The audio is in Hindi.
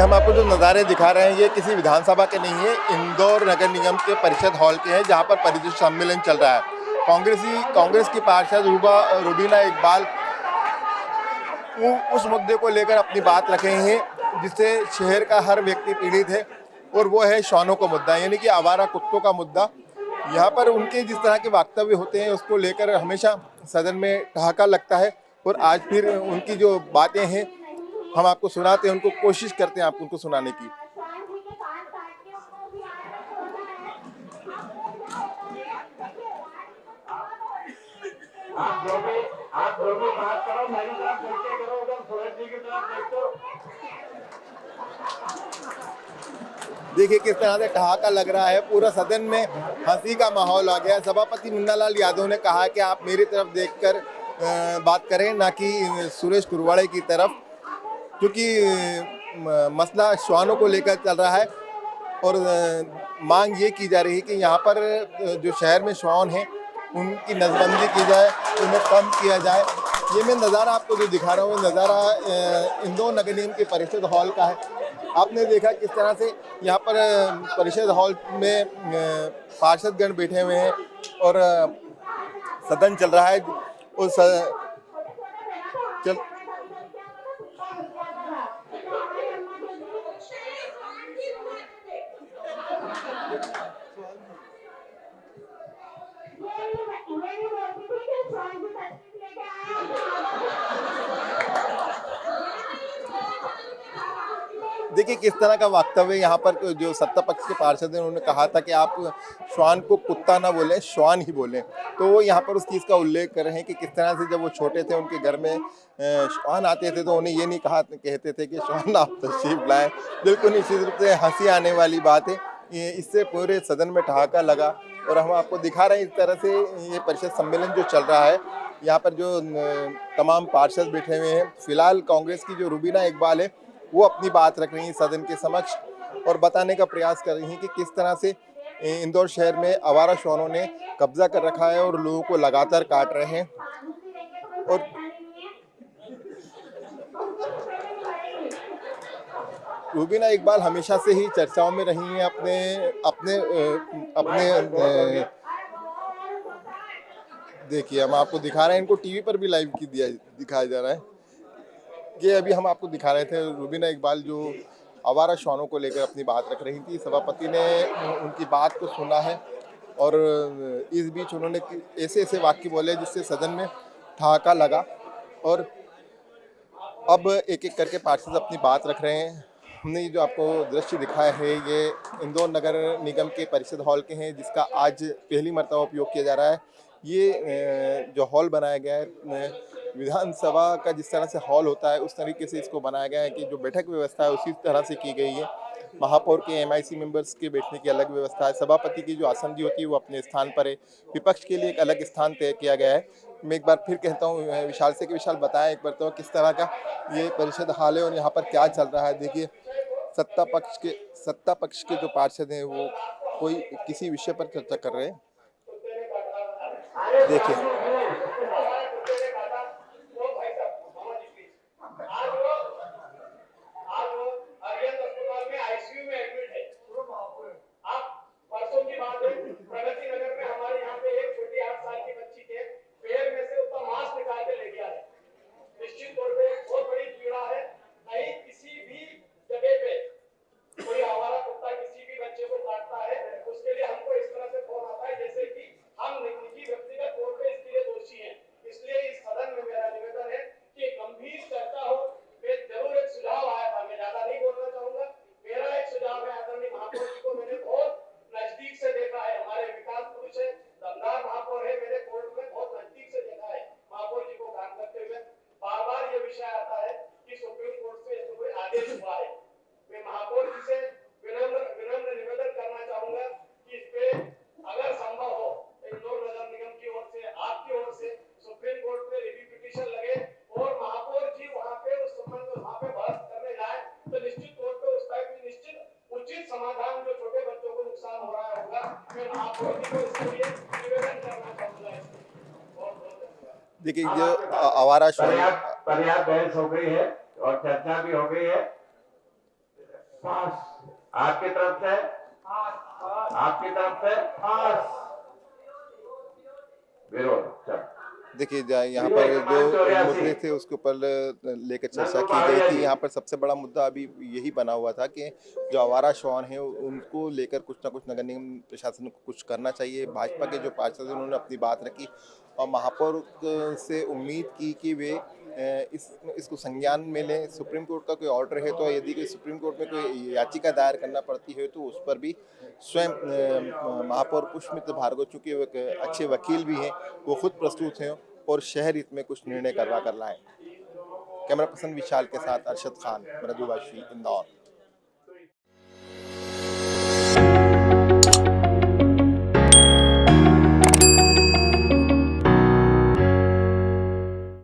ये हम आपको जो नज़ारे दिखा रहे हैं ये किसी विधानसभा के नहीं है, इंदौर नगर निगम के परिषद हॉल के हैं, जहां पर परिषद सम्मेलन चल रहा है। कांग्रेस की पार्षद रुबीना इकबाल उस मुद्दे को लेकर अपनी बात रख रही हैं जिससे शहर का हर व्यक्ति पीड़ित है, और वो है श्वानों का मुद्दा, यानी कि आवारा कुत्तों का मुद्दा। यहाँ पर उनके जिस तरह के वक्तव्य होते हैं उसको लेकर हमेशा सदन में ठहाका लगता है, और आज फिर उनकी जो बातें हैं हम आपको सुनाते हैं, उनको कोशिश करते हैं आपको उनको सुनाने की। आप जो भी बात करो मेरी तरफ देख करो, उधर सूरज जी की तरफ देखो। देखिए किस तरह से ठहाका लग रहा है, पूरा सदन में हंसी का माहौल आ गया। सभापति मुन्नालाल यादव ने कहा कि आप मेरी तरफ देखकर बात करें, ना कि सुरेश कुरवाड़े की तरफ, क्योंकि मसला श्वानों को लेकर चल रहा है और मांग ये की जा रही है कि यहाँ पर जो शहर में श्वान हैं उनकी नसबंदी की जाए, उन्हें कम किया जाए। ये मैं नज़ारा आपको जो दिखा रहा हूँ, नज़ारा इंदौर नगर निगम के परिषद हॉल का है। आपने देखा किस तरह से यहाँ पर परिषद हॉल में पार्षदगण बैठे हुए हैं और सदन चल रहा है। उस देखिए किस तरह का वक्तव्य यहाँ पर जो सत्ता पक्ष के पार्षद हैं उन्होंने कहा था कि आप श्वान को कुत्ता ना बोलें, श्वान ही बोलें। तो वो यहाँ पर उस चीज़ का उल्लेख कर रहे हैं कि किस तरह से जब वो छोटे थे उनके घर में श्वान आते थे तो उन्हें ये नहीं कहते थे कि श्वान आप तशरीफ लाएं। बिल्कुल निश्चित रूप से हंसी आने वाली बात है। इससे पूरे सदन में ठहाका लगा और हम आपको दिखा रहे हैं इस तरह से ये परिषद सम्मेलन जो चल रहा है। यहाँ पर जो तमाम पार्षद बैठे हुए हैं, फिलहाल कांग्रेस की जो रुबीना इकबाल है वो अपनी बात रख रही हैं सदन के समक्ष और बताने का प्रयास कर रही हैं कि किस तरह से इंदौर शहर में आवारा श्वानों ने कब्जा कर रखा है और लोगों को लगातार काट रहे हैं। और रुबीना इकबाल हमेशा से ही चर्चाओं में रही हैं अपने देखिए हम आपको दिखा रहे हैं, इनको टीवी पर भी लाइव दिखाया जा रहा है। ये अभी हम आपको दिखा रहे थे रुबीना इकबाल जो आवारा श्वानों को लेकर अपनी बात रख रही थी। सभापति ने उनकी बात को सुना है और इस बीच उन्होंने ऐसे वाक्य बोले जिससे सदन में ठहाका लगा और अब एक एक करके पार्षद अपनी बात रख रहे हैं। हमने ये जो आपको दृश्य दिखाया है ये इंदौर नगर निगम के परिषद हॉल के हैं, जिसका आज पहली मर्तबा उपयोग किया जा रहा है। ये जो हॉल बनाया गया है विधानसभा का जिस तरह से हॉल होता है उस तरीके से इसको बनाया गया है कि जो बैठक व्यवस्था है उसी तरह से की गई है। महापौर के MIC मेंबर्स के बैठने की अलग व्यवस्था है, सभापति की जो आसंदी होती है वो अपने स्थान पर है, विपक्ष के लिए एक अलग स्थान तय किया गया है। मैं एक बार फिर कहता हूँ विशाल से कि विशाल बताएं एक बार तो किस तरह का ये परिषद हॉल है और यहाँ पर क्या चल रहा है। देखिए सत्ता पक्ष के जो पार्षद हैं वो कोई किसी विषय पर चर्चा कर रहे हैं। देखिए देखिए जो आवारा पर्याप्त बहस हो गई है और चर्चा भी हो गई है। आपकी तरफ से, आपकी तरफ से विरोध। चल देखिए यहाँ पर विधेयक क्रमांक जो 84 मुद्दे थे उसके ऊपर लेकर चर्चा नंदू की गई भाटिया थी। जी। यहाँ पर सबसे बड़ा मुद्दा अभी यही बना हुआ था कि जो आवारा श्वान है उनको लेकर कुछ ना कुछ नगर निगम प्रशासन को कुछ करना चाहिए। भाजपा के जो पार्षद हैं उन्होंने अपनी बात रखी और महापौर से उम्मीद की कि वे इसको संज्ञान में लें। सुप्रीम कोर्ट का कोई ऑर्डर है तो यदि कोई सुप्रीम कोर्ट में कोई याचिका दायर करना पड़ती है तो उस पर भी स्वयं महापौर पुष्पमित्र भार्गव, चूंकि वो एक अच्छे वकील भी हैं, वो खुद प्रस्तुत हैं और शहर हित में कुछ निर्णय करवा कर लाएं। कैमरा पर्सन विशाल के साथ अरशद खान, मृदुभाषी, इंदौर।